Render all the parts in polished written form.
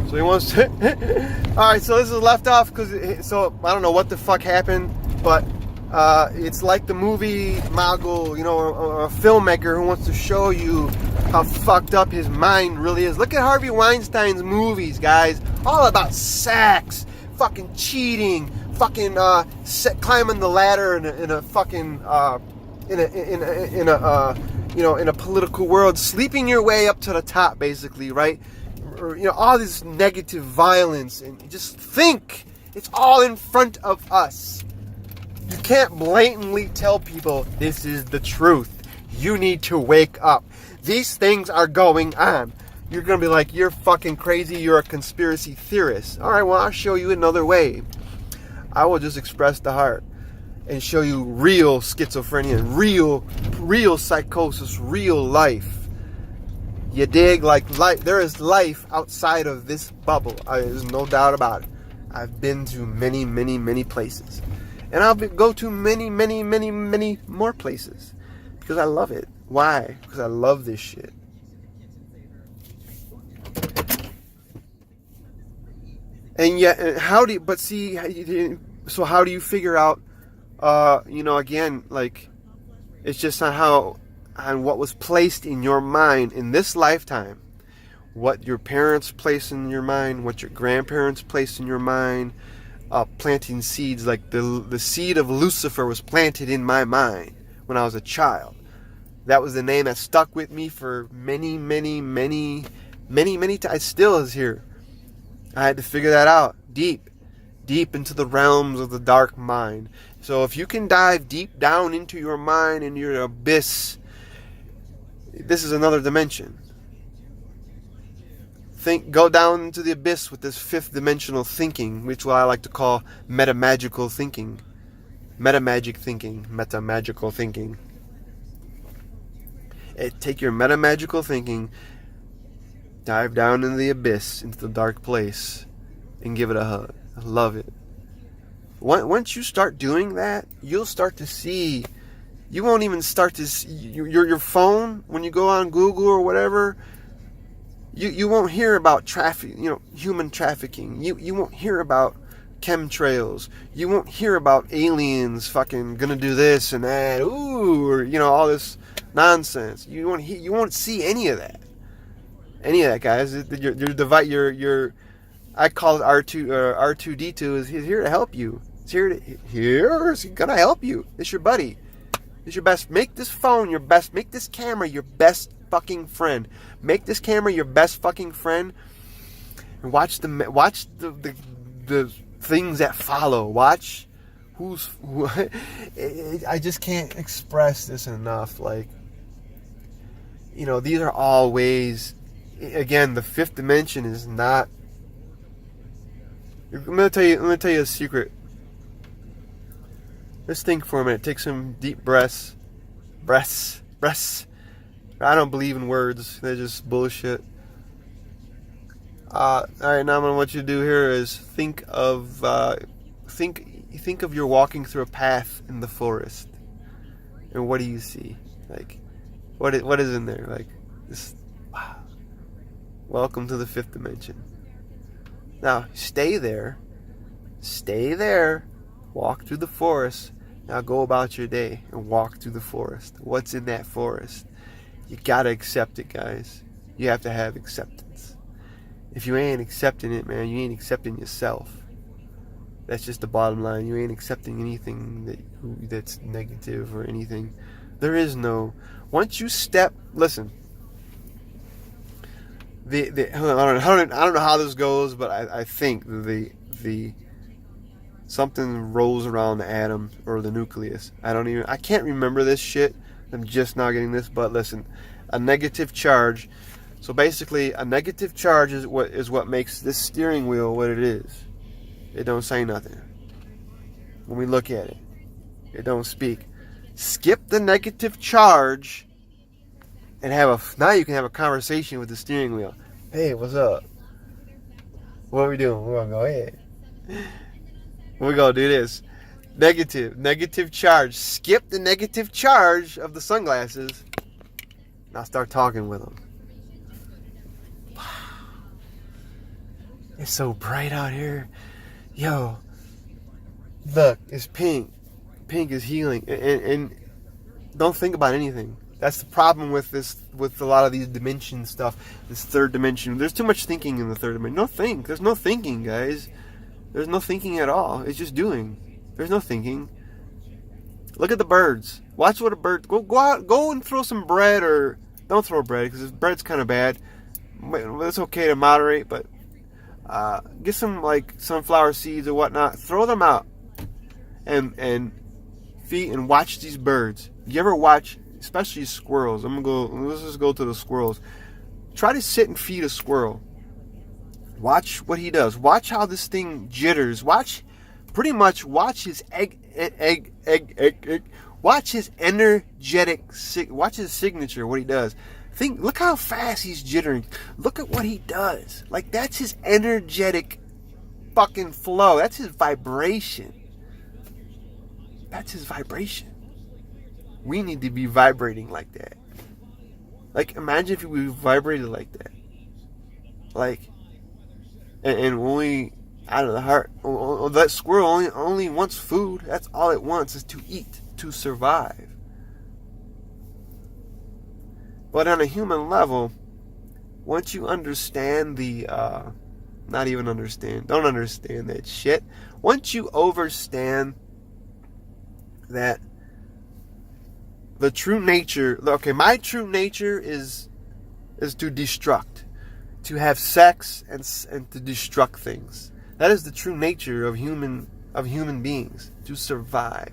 So he wants to... Alright, so this is left off because... So, I don't know what the fuck happened, but it's like the movie mogul, you know, a filmmaker who wants to show you how fucked up his mind really is. Look at Harvey Weinstein's movies, guys. All about sex, fucking cheating, fucking climbing the ladder in a fucking... in a political world, sleeping your way up to the top, basically, right? Or, you know, all this negative violence, and you just think it's all in front of us. You can't blatantly tell people this is the truth. You need to wake up. These things are going on. You're gonna be like, you're fucking crazy. You're a conspiracy theorist. All right, well, I'll show you another way. I will just express the heart and show you real schizophrenia, real psychosis, real life. You dig? Like life, there is life outside of this bubble. There's no doubt about it. I've been to many, many, many places, and I'll go to many, many, many, many more places because I love it. Why? Because I love this shit. And yet, how do you? But see, so how do you figure out? You know, again, like, it's just on what was placed in your mind in this lifetime, what your parents placed in your mind, what your grandparents placed in your mind, planting seeds. Like the seed of Lucifer was planted in my mind when I was a child. That was the name that stuck with me for many, many, many, many, many times. It still is here. I had to figure that out deep into the realms of the dark mind. So if you can dive deep down into your mind and your abyss, this is another dimension. Go down into the abyss with this fifth dimensional thinking, which I like to call metamagical thinking. Metamagical thinking. Take your metamagical thinking, dive down into the abyss, into the dark place, and give it a hug. I love it. Once you start doing that, you'll start to see. You won't even start to see your phone when you go on Google or whatever. You won't hear about traffic, you know, human trafficking. You won't hear about chemtrails. You won't hear about aliens fucking gonna do this and that. Ooh, or you know, all this nonsense. You won't see any of that. Any of that, guys. Your device, your I call it R2D2 is here to help you. He's gonna help you. It's your buddy. It's your best. Make this phone your best. Make this camera your best fucking friend. Make this camera your best fucking friend. And watch the things that follow. Watch who. I just can't express this enough. Like, you know, these are all ways. Again, the fifth dimension is not. I'm gonna tell you a secret. Let's think for a minute. Take some deep breaths. Breaths. I don't believe in words. They're just bullshit. Alright, now what I want you to do here is think of you're walking through a path in the forest. And what do you see? Like, what is in there? Like, this, wow. Welcome to the fifth dimension. Now, stay there. Walk through the forest. Now go about your day and walk through the forest. What's in that forest? You gotta accept it, guys. You have to have acceptance. If you ain't accepting it, man, you ain't accepting yourself. That's just the bottom line. You ain't accepting anything that's negative or anything. There is no. Once you step, listen. I don't know how this goes, but I think the something rolls around the atom or the nucleus. I can't remember this shit. I'm just now getting this, but listen, a negative charge. So basically, a negative charge is what makes this steering wheel what it is. It don't say nothing. When we look at it, it don't speak. Skip the negative charge and now you can have a conversation with the steering wheel. Hey, what's up? What are we doing? We're gonna go ahead. We're gonna do this. Negative charge. Skip the negative charge of the sunglasses. Now start talking with them. It's so bright out here. Yo, look, it's pink. Pink is healing. And don't think about anything. That's the problem with this, with a lot of these dimension stuff, this third dimension. There's too much thinking in the third dimension. There's no thinking, guys. There's no thinking at all. It's just doing. There's no thinking. Look at the birds. Watch what a bird... Go out, go and throw some bread, or... Don't throw bread, because bread's kind of bad. It's okay to moderate, but... get some, like, sunflower seeds or whatnot. Throw them out. And feed and watch these birds. You ever watch... Especially squirrels. Let's just go to the squirrels. Try to sit and feed a squirrel. Watch what he does. Watch how this thing jitters. Watch his egg. Watch his energetic, watch his signature, what he does. Look how fast he's jittering. Look at what he does. Like, that's his energetic fucking flow. That's his vibration. That's his vibration. We need to be vibrating like that. Like, imagine if we vibrated like that. Like, and only out of the heart. That squirrel only wants food. That's all it wants, is to eat, to survive. But on a human level, once you understand don't understand that shit. Once you overstand that the true nature, okay, my true nature is to destruct, to have sex and to destruct things. That is the true nature of human beings, to survive.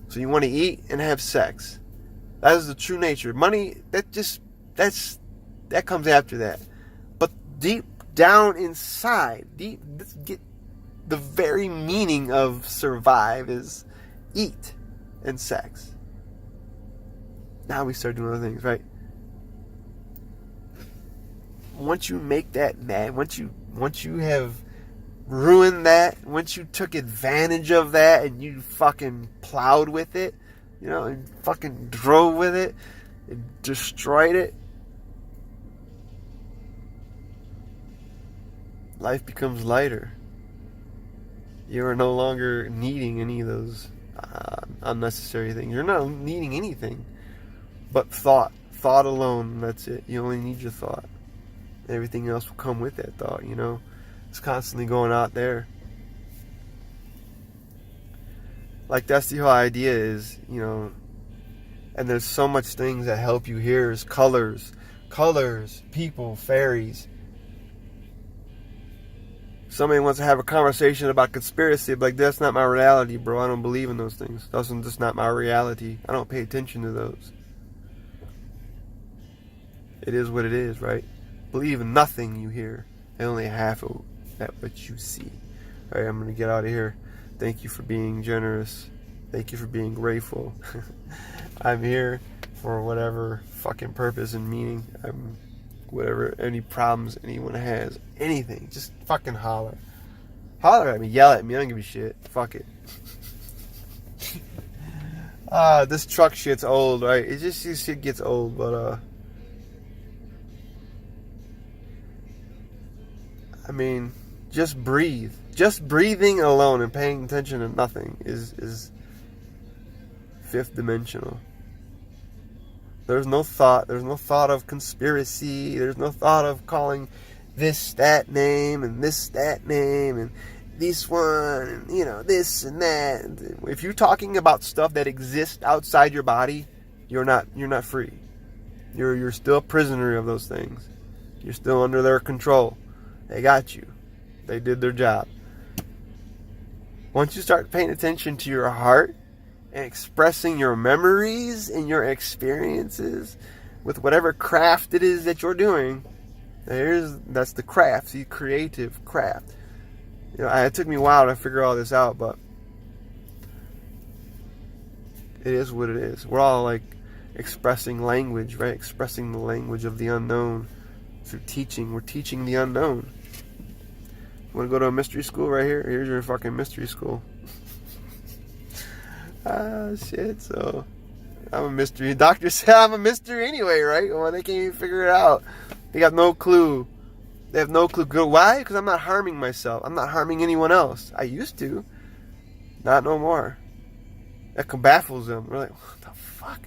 So you want to eat and have sex. That is the true nature. Money, that comes after that. But deep down inside, get the very meaning of survive is eat and sex. Now we start doing other things, right? Once you make that mad, once you have ruined that, once you took advantage of that and you fucking plowed with it, and fucking drove with it and destroyed it, life becomes lighter. You are no longer needing any of those unnecessary things. You're not needing anything but thought. Thought alone, that's it. You only need your thought. Everything else will come with that thought, It's constantly going out there. Like, that's the whole idea is, and there's so much things that help you here is colors, people, fairies. Somebody wants to have a conversation about conspiracy, like, that's not my reality, bro. I don't believe in those things. That's just not my reality. I don't pay attention to those. It is what it is, right? Believe in nothing you hear, and only half of that what you see. All right, I'm going to get out of here. Thank you for being generous. Thank you for being grateful. I'm here for whatever fucking purpose and meaning. Whatever, any problems anyone has, anything, just fucking holler. Holler at me, yell at me, I don't give a shit. Fuck it. This truck shit's old, right? This shit gets old, but I mean, just breathe. Just breathing alone and paying attention to nothing is fifth dimensional. There's no thought. There's no thought of conspiracy. There's no thought of calling this, that name, and this, that name, and this one, and, this and that. If you're talking about stuff that exists outside your body, you're not free. You're still a prisoner of those things. You're still under their control. They got you. They did their job. Once you start paying attention to your heart and expressing your memories and your experiences with whatever craft it is that you're doing, that's the craft, the creative craft. It took me a while to figure all this out, but it is what it is. We're all like expressing language, right? Expressing the language of the unknown through teaching. We're teaching the unknown. Want to go to a mystery school right here? Here's your fucking mystery school. Shit, so I'm a mystery. Doctor said I'm a mystery anyway, right? Well, they can't even figure it out. They got no clue. They have no clue. Why? Because I'm not harming myself. I'm not harming anyone else. I used to. Not no more. That baffles them. We're like, what the fuck?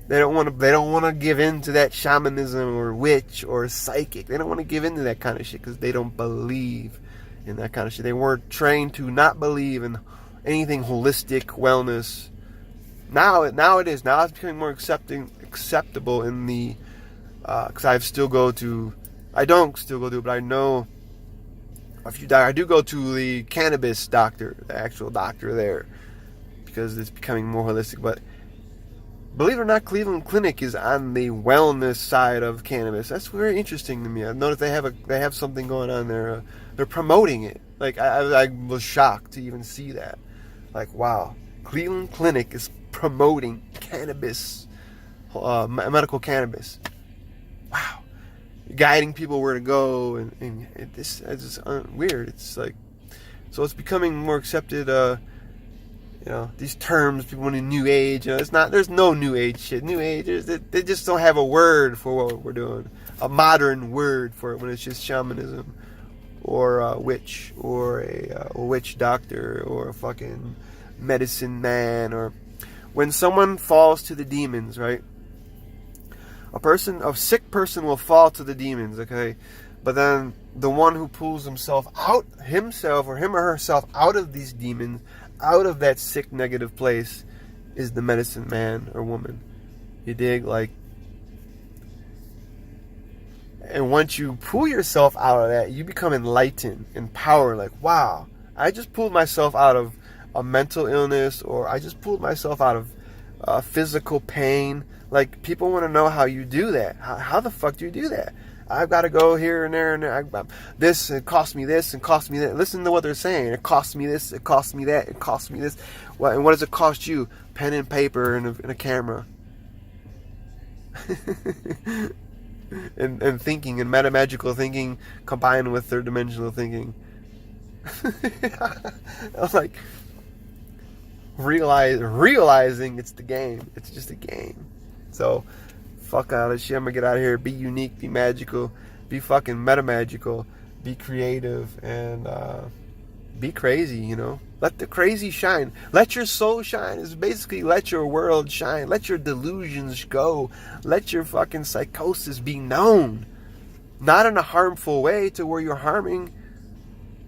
They don't want to give in to that shamanism or witch or psychic. They don't want to give in to that kind of shit because they don't believe in that kind of shit. They weren't trained to not believe in anything holistic wellness. Now it is. Now it's becoming more acceptable in the because I don't still go to, but I know a few. I do go to the cannabis doctor, the actual doctor there, because it's becoming more holistic. But believe it or not, Cleveland Clinic is on the wellness side of cannabis. That's very interesting to me. I noticed they have something going on there. They're promoting it. Like I was shocked to even see that. Like, wow, Cleveland Clinic is promoting cannabis, medical cannabis. Wow, guiding people where to go, and it's just weird. It's like, so it's becoming more accepted. These terms, people in New Age. It's not. There's no New Age shit. New Agers, they just don't have a word for what we're doing. A modern word for it when it's just shamanism, or a witch, or a witch doctor, or a fucking medicine man, or when someone falls to the demons, right? A sick person will fall to the demons, okay? But then the one who pulls himself or him or herself out of these demons, out of that sick negative place, is the medicine man or woman. You dig? Like, and once you pull yourself out of that, you become enlightened, empowered. Like, wow, I just pulled myself out of a mental illness, or I just pulled myself out of physical pain. Like, people want to know how you do that. How the fuck do you do that? I've got to go here and there and there. This, it cost me this and cost me that. Listen to what they're saying. It cost me this, it cost me that, it cost me this. Well, and what does it cost you? Pen and paper and a camera. and thinking, and metamagical thinking combined with third dimensional thinking. I was like, realizing it's the game. It's just a game. So, fuck all this shit. I'm gonna get out of here. Be unique, be magical, be fucking metamagical, be creative, and be crazy, Let the crazy shine. Let your soul shine. It's basically let your world shine. Let your delusions go. Let your fucking psychosis be known. Not in a harmful way to where you're harming.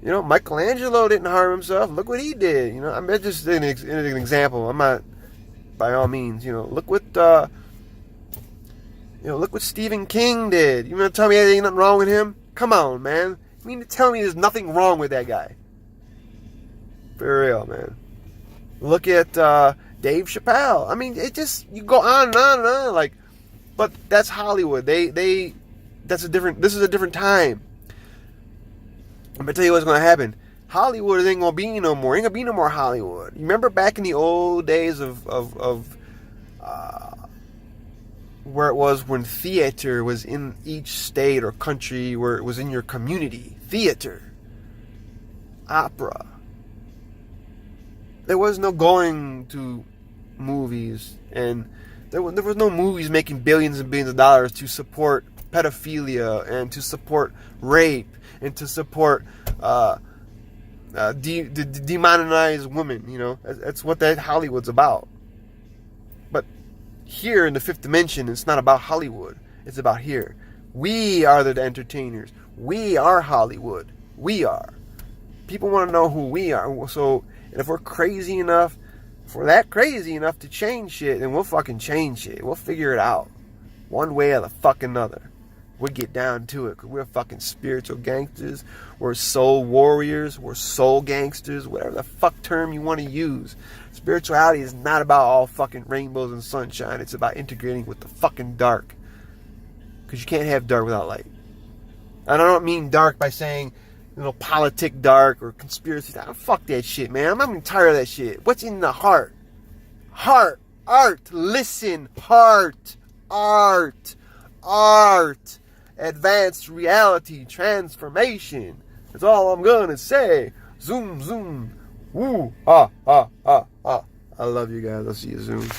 Michelangelo didn't harm himself. Look what he did. I'm just an example. I'm not, by all means, look what look what Stephen King did. You mean to tell me there ain't nothing wrong with him? Come on, man. You mean to tell me there's nothing wrong with that guy? For real, man. Look at Dave Chappelle. I mean, it just, you go on and on and on. Like, but that's Hollywood. This is a different time. I'm gonna tell you what's gonna happen. Hollywood ain't gonna be no more. Ain't gonna be no more Hollywood. You remember back in the old days of where it was when theater was in each state or country, where it was in your community. Theater, opera. There was no going to movies, and there was no movies making billions and billions of dollars to support pedophilia and to support rape and to support demonized women. That's what that Hollywood's about. But here in the fifth dimension, it's not about Hollywood. It's about here. We are the entertainers. We are Hollywood. We are. People want to know who we are. So, and if we're crazy enough, to change shit, then we'll fucking change shit. We'll figure it out. One way or the fucking another. We'll get down to it, because we're fucking spiritual gangsters. We're soul warriors. We're soul gangsters. Whatever the fuck term you want to use. Spirituality is not about all fucking rainbows and sunshine. It's about integrating with the fucking dark. Because you can't have dark without light. And I don't mean dark by saying, politic dark or conspiracy. Fuck that shit, man. I'm tired of that shit. What's in the heart? Heart. Art. Listen. Heart. Art. Advanced reality transformation. That's all I'm gonna say. Zoom, zoom. Woo. I love you guys. I'll see you soon.